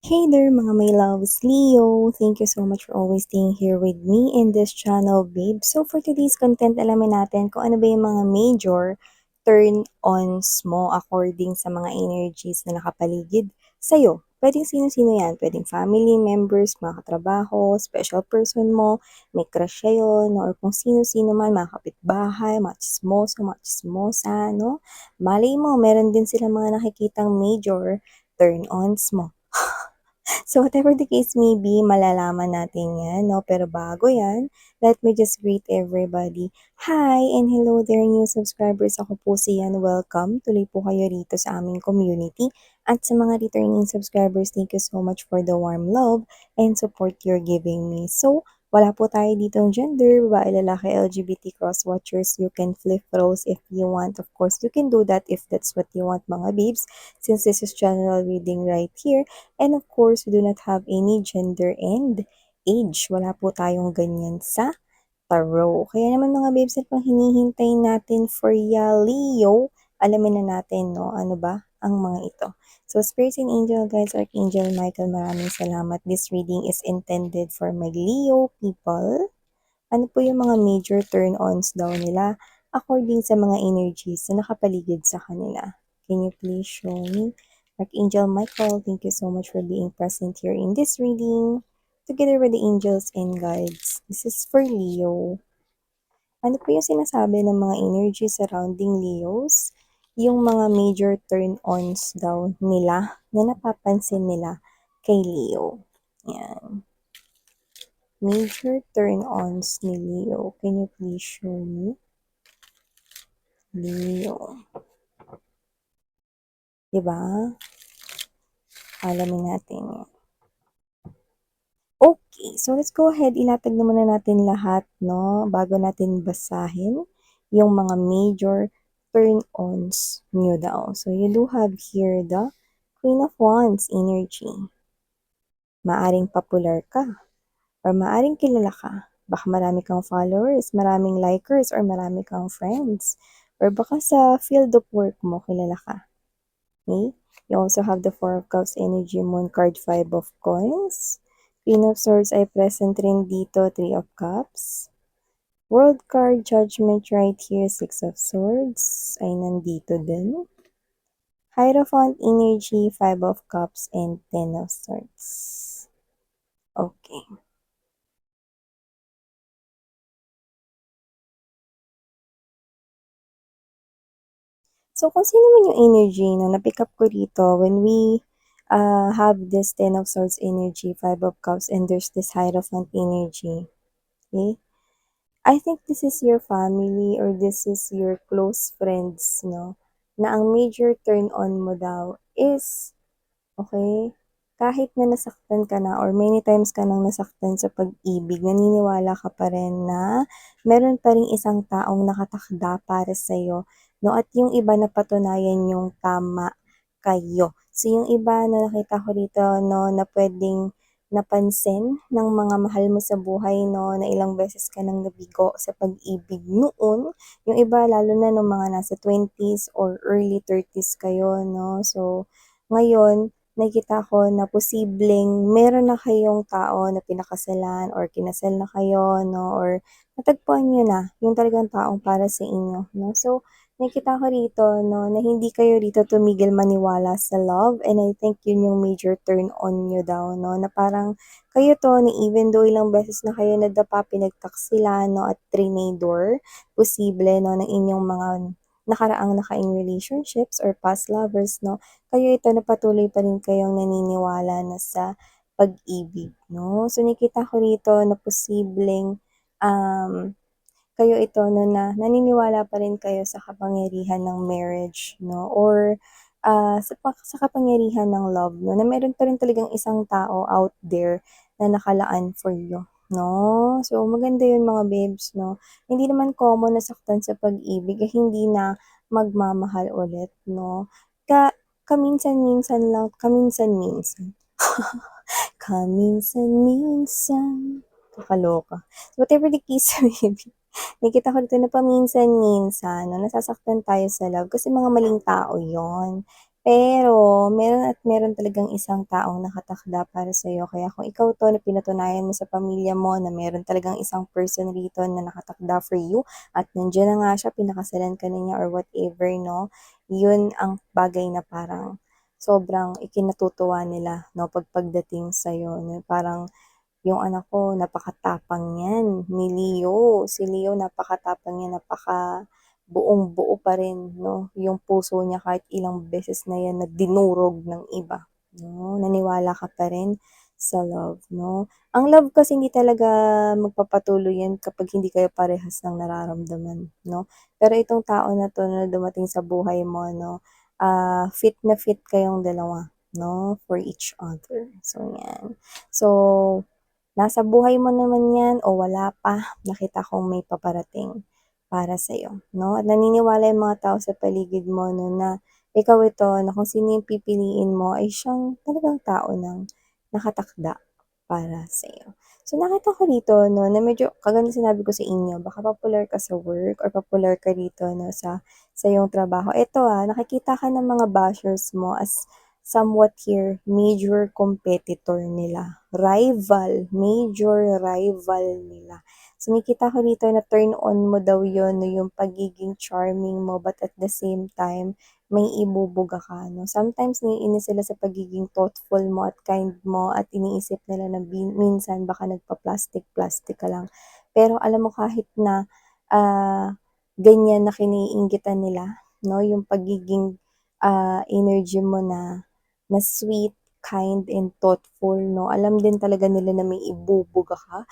Hey there mga my loves, Leo! Thank you so much for always staying here with me in this channel, babe. So for today's content, alamin natin kung ano ba yung mga major turn-ons mo according sa mga energies na nakapaligid sa'yo. Pwedeng sino-sino yan. Pwedeng family members, mga katrabaho, special person mo, may crush siya or kung sino-sino man, mga kapitbahay, mga chismoso, mga chismosa, no? Malay mo, meron din sila mga nakikitang major turn-ons mo. So whatever the case may be, malalaman natin yan, no? Pero bago yan, let me just greet everybody. Hi and hello there new subscribers. Ako po si Yan. Welcome. Tuloy po kayo rito sa aming community. At sa mga returning subscribers, thank you so much for the warm love and support you're giving me. So, wala po tayo ditong gender, babae, lalaki, LGBT, cross-watchers. You can flip roles if you want. Of course, you can do that if that's what you want, mga babes. Since this is general reading right here, and of course, we do not have any gender and age. Wala po tayong ganyan sa tarot. Kaya naman mga babes, at pang hinihintay natin for ya, Leo, alamin na natin, no? Ano ba ang mga ito? So, Spirits and Angel, guys, Archangel Michael, maraming salamat. This reading is intended for my Leo people. Ano po yung mga major turn-ons daw nila according sa mga energies na nakapaligid sa kanila? Can you please show me? Archangel Michael, thank you so much for being present here in this reading together with the angels and guides. This is for Leo. Ano po yung sinasabi ng mga energy surrounding Leos? Yung mga major turn-ons daw nila na napapansin nila kay Leo. Yan. Major turn-ons ni Leo. Can you please show me? Leo. Diba? Alamin natin yan. Okay, so let's go ahead. Ilatag na muna natin lahat, no? Bago natin basahin yung mga major turn-ons nyo daw. So you do have here the Queen of Wands energy. Maaring popular ka or maaring kilala ka. Baka marami kang followers, maraming likers, or marami kang friends. Or baka sa field of work mo, kilala ka. Okay? You also have the Four of Cups energy, Moon card, Five of Coins. Queen of Swords ay present rin dito, Three of Cups. World card, Judgment right here, Six of Swords ay nandito din. Hierophant energy, Five of Cups, and Ten of Swords. Okay. So, kung sino man yung energy no, na-pick up ko dito, when we have this Ten of Swords energy, Five of Cups, and there's this Hierophant energy, okay? I think this is your family or this is your close friends, no? Na ang major turn-on mo daw is, okay, kahit na nasaktan ka na or many times ka nang nasaktan sa pag-ibig, naniniwala ka pa rin na meron pa ring isang taong nakatakda para sa'yo, no? At yung iba na patunayan yung tama kayo. So, yung iba na nakita ko dito, no, na pwedeng napansin ng mga mahal mo sa buhay, no, na ilang beses ka nang nabigo sa pag-ibig noon. Yung iba, lalo na nung mga nasa 20s or early 30s kayo, no. So, ngayon, nakikita ko na posibleng meron na kayong tao na pinakasalan or kinasal na kayo, no, or natagpuan nyo na yung talagang taong para sa inyo, no. So, nakikita ko rito, no, na hindi kayo rito tumigil maniwala sa love, and I think yun yung major turn on nyo daw, no, na parang kayo to, na even though ilang beses na kayo nadapa, pinagtaksila, no, at trinador, posible, no, ng inyong mga nakaraang nakaing relationships or past lovers, no, kayo ito na patuloy pa rin kayong naniniwala na sa pag-ibig, no. So, nakita ko rito na posibleng kayo ito no, na naniniwala pa rin kayo sa kapangyarihan ng marriage, no, or sa kapangyarihan ng love, no, na meron pa rin talagang isang tao out there na nakalaan for you, no. So, maganda yun mga babes, no. Hindi naman common na saktan sa pag-ibig, hindi na magmamahal ulit, no. Kaminsan-minsan lang, kaminsan-minsan. Kaminsan-minsan. Kakaloka. Whatever the case may be, nakita ko dito na paminsan-minsan, no, nasasaktan tayo sa love kasi mga maling tao yon. Pero meron talagang isang taong nakatakda para sa'yo kaya kung ikaw 'to na pinatunayan mo sa pamilya mo na meron talagang isang person rito na nakatakda for you at nandiyan na nga siya, pinakasalan ka na niya or whatever 'no, yun ang bagay na parang sobrang ikinatutuwa nila 'no, pagdating sa'yo 'no. Parang yung anak ko napakatapang niyan ni Leo. Si Leo napakatapang niya, buong-buo pa rin 'no, yung puso niya kahit ilang beses na yan na dinurog ng iba 'no, naniwala ka pa rin sa love 'no. Ang love kasi hindi talaga magpapatuloy yan kapag hindi kayo parehas ng nararamdaman 'no. Pero itong tao na 'to na dumating sa buhay mo 'no, fit na fit kayong dalawa 'no, for each other. So yan. So nasa buhay mo naman 'yan o wala pa, nakita kong may paparating para sa'yo, 'no? At naniniwala yung mga tao sa paligid mo 'no, na ikaw ito na kung sino yung pipiliin mo ay siyang talagang tao ng nakatakda para sa'yo. So, nakita ko dito 'no, na medyo kagaya ng sinabi ko sa inyo, baka popular ka sa work or popular ka dito 'no, sa iyong trabaho. Eto, nakikita ka ng mga bashers mo as somewhat here, major competitor nila, major rival nila. So nakita ko dito na turn on mo daw yon 'no, yung pagiging charming mo but at the same time may ibubuga ka 'no. Sometimes naiinis sila sa pagiging thoughtful mo at kind mo at iniisip nila na minsan baka nagpa-plastic-plastic ka lang. Pero alam mo kahit na, ganyan na kiniinggitan nila 'no, yung pagiging, energy mo na sweet, kind, and thoughtful 'no. Alam din talaga nila na may ibubuga ka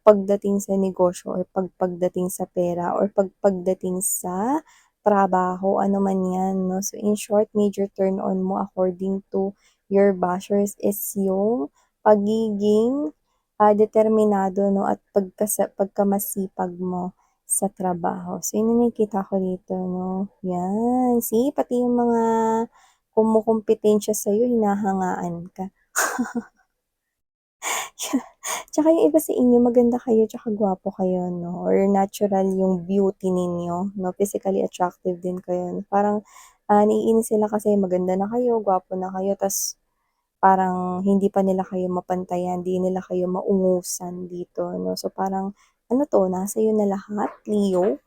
pagdating sa negosyo or pagdating sa pera or pagdating sa trabaho, ano man 'yan 'no. So in short, major turn on mo according to your bashers is yung pagiging, determinado 'no at pagkamasipag mo sa trabaho. So yun yung nakikita ko dito 'no, 'yan. See, pati yung mga kumukumpitensya sa'yo hinahangaan ka. Tsaka yung iba sa inyo maganda kayo tsaka gwapo kayo 'no, or natural yung beauty ninyo 'no, physically attractive din kayo. Parang, naiinis sila kasi maganda na kayo, gwapo na kayo, ta's parang hindi pa nila kayo mapantayan, di nila kayo maungusan dito 'no. So parang ano 'to, nasa iyo na lahat, Leo.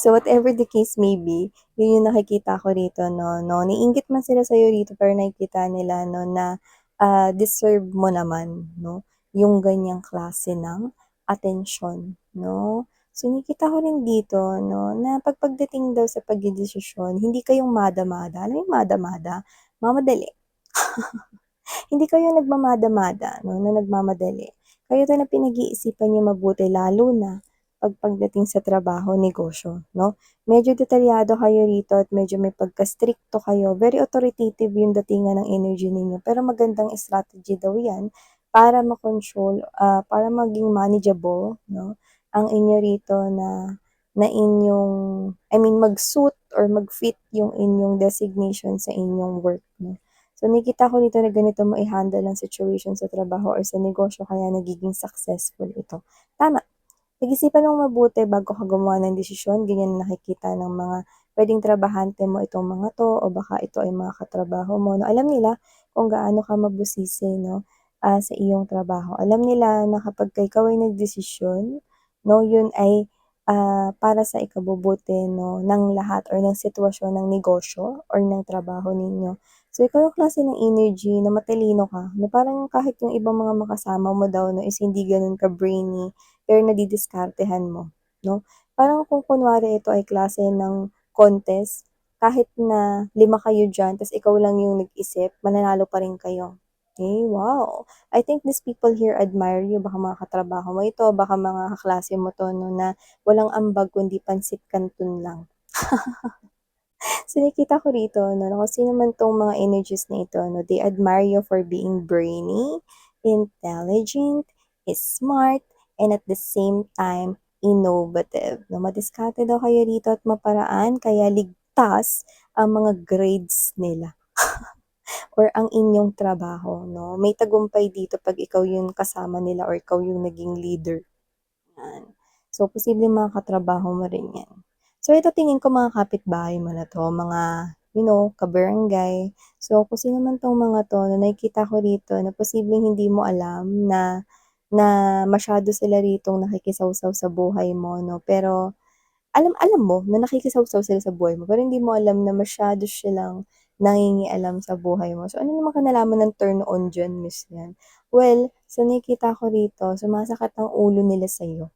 So whatever the case may be, yun yung nakikita ko rito 'no, naiinggit man sila sa'yo dito pero nakikita nila 'no na, deserve mo naman 'no, yung ganyang klase ng atensyon 'no. So nakikita ko rin dito 'no na pagdating daw sa pagdedesisyon hindi kayong mada-mada, alam mo yung mada-mada? Mamadali. Hindi kayo nagmamada-mada 'no, na nagmamadali. Kayo 'to na pinag-iisipan niyong mabuti lalo na pagdating sa trabaho, negosyo 'no. Medyo detalyado kayo rito at medyo may pagka-strikto kayo, very authoritative yung datingan ng energy ninyo, pero magandang strategy daw 'yan para para maging manageable 'no, ang inyo rito na inyong mag-suit or mag-fit yung inyong designation sa inyong work 'no. So nakikita ko dito na ganito mo i-handle ang situation sa trabaho or sa negosyo kaya nagiging successful ito. Tama, pag-isipan mong mabuti bago ka gumawa ng desisyon, ganyan ang nakikita ng mga puwedeng trabahante mo itong mga 'to o baka ito ay mga katrabaho mo na alam nila kung gaano ka mabusisi 'no, sa iyong trabaho. Alam nila na kapagka ikaw ay nagdesisyon 'no, yun ay, para sa ikabubuti 'no, ng lahat or ng sitwasyon ng negosyo or ng trabaho ninyo. So ikaw yung klase ng energy na matalino ka, na parang kahit yung ibang mga makasama mo daw 'no is hindi gano'n ka-brainy, pero nadidiskartehan mo 'no. Parang kung kunwari ito ay klase ng contest, kahit na 5 kayo diyan ta's ikaw lang yung nag-isip, mananalo pa rin kayo. Okay, wow! I think these people here admire you, baka mga katrabaho mo ito, baka mga kaklase mo 'to 'no, na walang ambag kundi pansit kanton lang. So nakita ko rito 'no, na kung sino man 'tong mga energies na ito 'no, they admire you for being brainy, intelligent, smart, and at the same time, innovative 'no. Madiskarte daw kayo rito at maparaan kaya ligtas ang mga grades nila or ang inyong trabaho 'no. May tagumpay dito 'pag ikaw yung kasama nila or ikaw yung naging leader. 'Yan. So, posibleng mga katrabaho mo rin 'yan. So, ito tingin ko mga kapitbahay mo na 'to, mga ka-barangay. So, kung sino man 'tong mga 'to na nakikita ko rito na posibleng hindi mo alam na na masyado sila ritong nakikisawsaw sa buhay mo 'no, pero alam alam mo na nakikisawsaw sila sa buhay mo, pero hindi mo alam na masyado silang nangingialam sa buhay mo. So, ano naman kinalaman ng turn on diyan, Miss 'yan? Well, sa nakikita ko rito, sumasakit ang ulo nila sa'yo.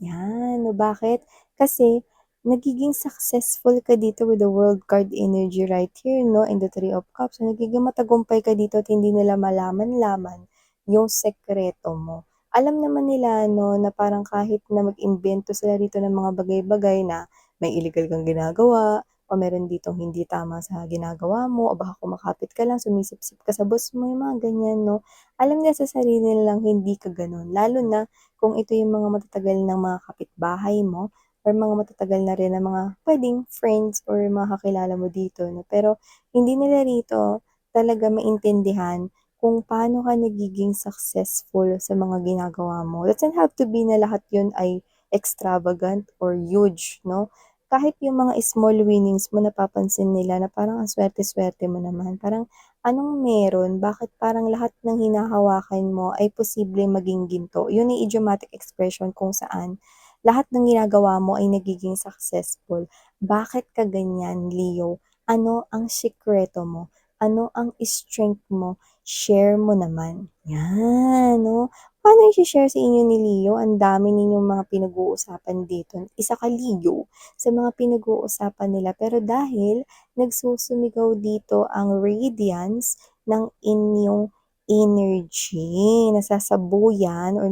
'Yan, o bakit? Kasi nagiging successful ka dito with the World card energy right here 'no, and the Three of Cups. So, nagiging matagumpay ka dito at hindi nila malaman-laman yung sekreto mo. Alam naman nila 'no, na parang kahit na mag-imbento sila rito ng mga bagay-bagay na may illegal kang ginagawa o meron ditong hindi tama sa ginagawa mo o baka kumakapit ka lang, sumisip-sip ka sa boss mo, yung mga ganyan 'no. Alam nila sa sarili nilang hindi ka gano'n, lalo na kung ito yung mga matatagal ng mga kapitbahay mo or mga matatagal na rin na mga puwedeng friends or mga kakilala mo dito 'no. Pero hindi nila rito talaga maintindihan kung paano ka nagiging successful sa mga ginagawa mo. Doesn't have to be na lahat yun ay extravagant or huge 'no. Kahit yung mga small winnings mo napapansin nila na parang ang swerte-swerte mo naman, parang anong meron? Bakit parang lahat ng hinahawakan mo ay posibleng maging ginto? Yun yung idiomatic expression kung saan lahat ng ginagawa mo ay nagiging successful. Bakit ka ganyan, Leo? Ano ang sikreto mo? Ano ang strength mo? Share mo naman. Yan, no? Paano i-share sa inyo ni Leo? Ang dami ninyong mga pinag-uusapan dito. Isa ka, Leo, sa mga pinag-uusapan nila. Pero dahil nagsusumigaw dito ang radiance ng inyong energy. Nasasabuyan or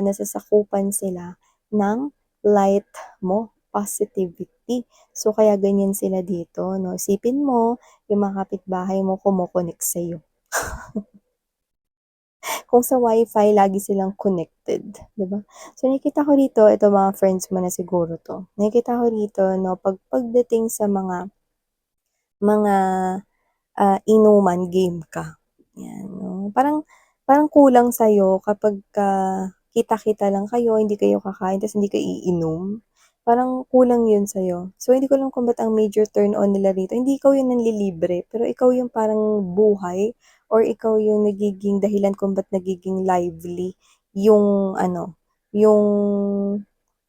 nasasakupan sila ng light mo, positivity. So, kaya ganyan sila dito, 'no? Isipin mo, yung mga kapitbahay mo kumo-connect sa'yo. Kung sa wifi lagi silang connected, 'di ba? So, nakikita ko rito, ito mga friends mo na siguro 'to. Nakikita ko rito 'no, pagdating sa mga inuman, game ka, 'yan 'no. Parang parang kulang sa'yo kapagka kita-kita lang kayo, hindi kayo kakain ta's hindi kayo iinom, parang kulang 'yun sa'yo. So, hindi ko alam kung ba't ang major turn on nila rito, hindi ikaw 'yung nanlilibre, pero ikaw 'yung parang buhay or ikaw 'yung nagiging dahilan kung ba't nagiging lively 'yung ano, 'yung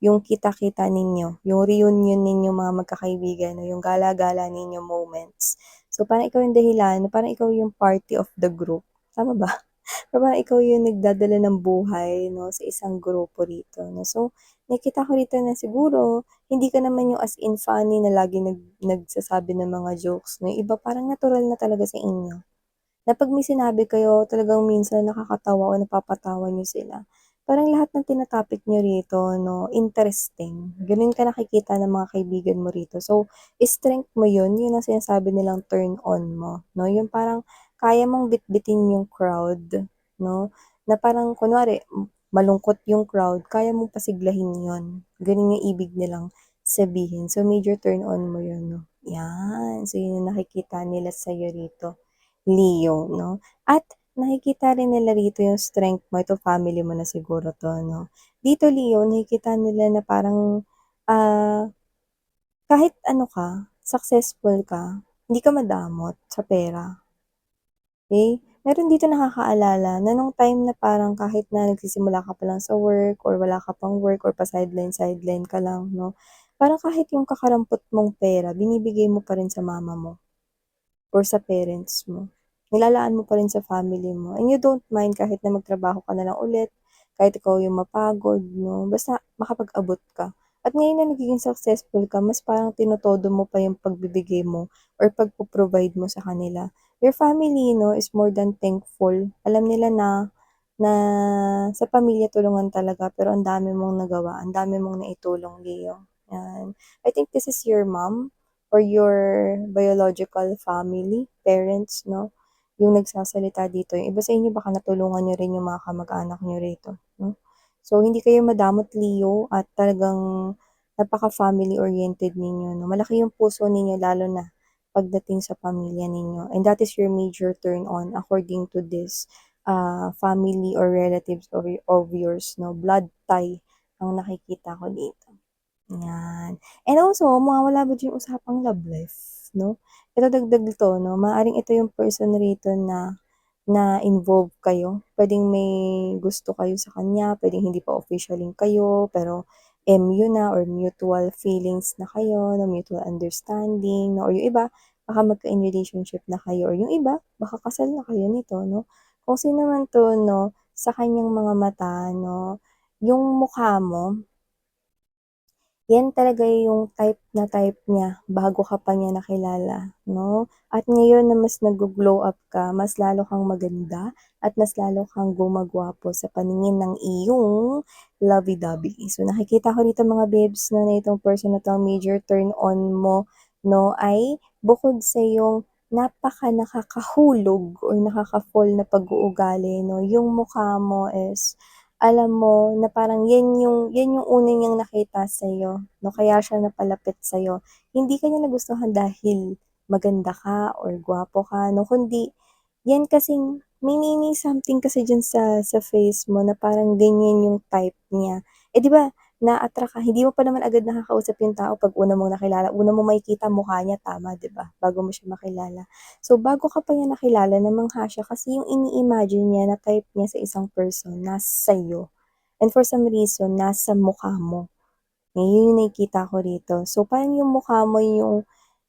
'yung kita-kita ninyo, 'yung reunion ninyong mga magkakaibigan o 'yung gala-gala ninyo moments. So, parang ikaw yung dahilan, parang ikaw yung party of the group, tama ba? Parang ikaw yung nagdadala ng buhay 'no, sa isang grupo rito 'no. So, nakikita ko rito na siguro hindi ka naman yung as in funny na laging nagsasabi ng mga jokes 'no, yung iba parang natural na talaga sa inyo na 'pag may sinabi kayo talagang minsan nakakatawa o napapatawa niyo sila. Parang lahat ng tina-topic niyo rito 'no, interesting. Gano'n ka nakikita ng mga kaibigan mo rito. So, strength mo 'yun, 'yun ang sinasabi nilang turn on mo 'no, yung parang kaya mong bitbitin yung crowd 'no, na parang kunwari malungkot yung crowd, kaya mong pasiglahin 'yun. Gano'n yung ibig nilang sabihin. So, major turn on mo 'yun 'no, 'yan. So, 'yun yung nakikita nila sa'yo rito. Leo 'no, at nakikita rin nila rito yung strength mo, ito family mo na siguro 'to 'no. Dito Leo nakikita nila na parang, ah, kahit ano ka, successful ka, hindi ka madamot sa pera, okey? Meron dito nakakaalala na nung time na parang kahit na nagsisimula ka pa lang sa work or wala ka pang work or pa-sideline-sideline ka lang 'no, parang kahit yung kakarampot mong pera binibigay mo pa rin sa mama mo. Or sa parents mo. Nilalaan mo pa rin sa family mo and you don't mind kahit na magtrabaho ka na lang ulit, kahit ikaw yung mapagod 'no, basta makapag-abot ka. At ngayon na nagiging successful ka mas parang tinotodo mo pa yung pagbibigay mo or pagpo-provide mo sa kanila. Your family 'no is more than thankful. Alam nila na sa pamilya tulungan talaga pero ang dami mong nagawa, ang dami mong naitulong, Leo, 'yan. I think this is your mom or your biological family, parents 'no, yung nagsasalita dito. Yung iba sa inyo baka natulungan niyo rin yung mga kamag-anak niyo rito 'no. So, hindi kayo madamot, Leo, at talagang napaka-family oriented ninyo 'no. Malaki yung puso ninyo lalo na pagdating sa pamilya ninyo and that is your major turn on according to this, family or relatives of yours 'no, blood tie ang nakikita ko dito. Yan. And also mawawala ba diyan yung usapang love life, 'no? Ito dagdag dito 'no, maaaring ito yung person rito na na-involve kayo. Puwedeng may gusto kayo sa kanya, puwedeng hindi pa officially kayo, pero MU na or mutual feelings na kayo, na mutual understanding 'no, or yung iba baka magka-in relationship na kayo or yung iba baka kasal na kayo nito 'no. Kung sino man 'to 'no, sa kanyang mga mata 'no, yung mukha mo yan talaga yung type niya bago ka pa niya nakilala 'no, at ngayon na mas naggo-glow up ka, mas lalo kang maganda at mas lalo kang gumagwapo sa paningin ng iyong lovey-dovey. So, nakikita ko dito mga babes 'no, na itong person na 'to major turn on mo 'no, ay bukod sa iyong nakakahulog or nakaka-fall na pag-uugali 'no, yung mukha mo is alam mo na parang yan yung una niyang nakita sa'yo 'no, kaya siya napalapit sa'yo. Hindi ka niya nagustuhan dahil maganda ka or gwapo ka 'no, kundi yan kasing may something kasi diyan sa face mo na parang ganyan yung type niya. Eh, 'di ba na-attract ka, hindi mo pa naman agad nakakausap yung tao 'pag una mong nakilala, una mong makikita mukha niya, tama 'di ba, bago mo siya makilala. So, bago ka pa niya nakilala namangha siya kasi yung ini-imagine niya na type niya sa isang person nasa sa'yo. And for some reason, nasa mukha mo. Yun yung nakikita ko rito. So, parang yung mukha mo yung,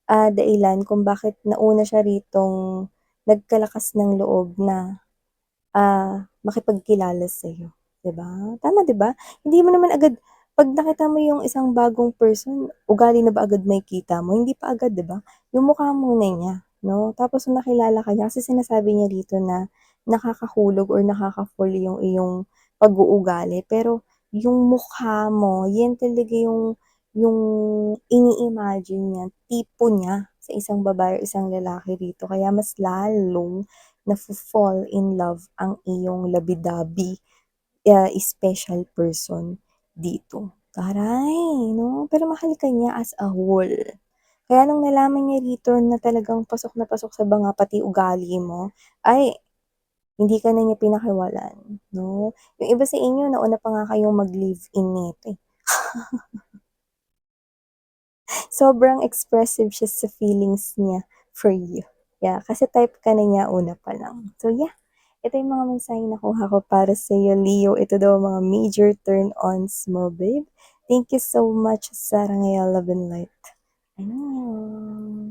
dahilan kung bakit nauna siya ritong nagkalakas ng loob na makipagkilala sa'yo, 'di ba? Tama 'di ba? Hindi mo naman agad 'pag nakita mo yung isang bagong person, ugali na ba agad makikita mo? Hindi pa agad 'di ba? Yung mukha muna niya 'no, tapos nung nakilala ka niya kasi sinasabi niya dito na nakakahulog or nakaka-fall yung iyong pag-uugali, pero yung mukha mo, yan talaga yung ini-imagine niya, tipo niya sa isang babae o isang lalaki rito kaya mas lalong nafo-fall in love ang iyong labi-dabi, special person dito. Taray 'no, pero mahal ka niya as a whole. Kaya nung nalaman niya rito na talagang pasok na pasok sa banga pati ugali mo, ay hindi ka na niya pinakiwalaan 'no. Yung iba sa inyo nauna pa nga kayong mag-live-in nito, eh. Sobrang expressive siya sa feelings niya for you. Yeah, kasi type ka na niya una pa lang. So yeah. Ito yung mga mensaheng nakuha ko para sa'yo, Leo. Ito daw ang mga major turn-ons mo, babe. Thank you so much, Sarah Ngaya Love and Light. Annyeong.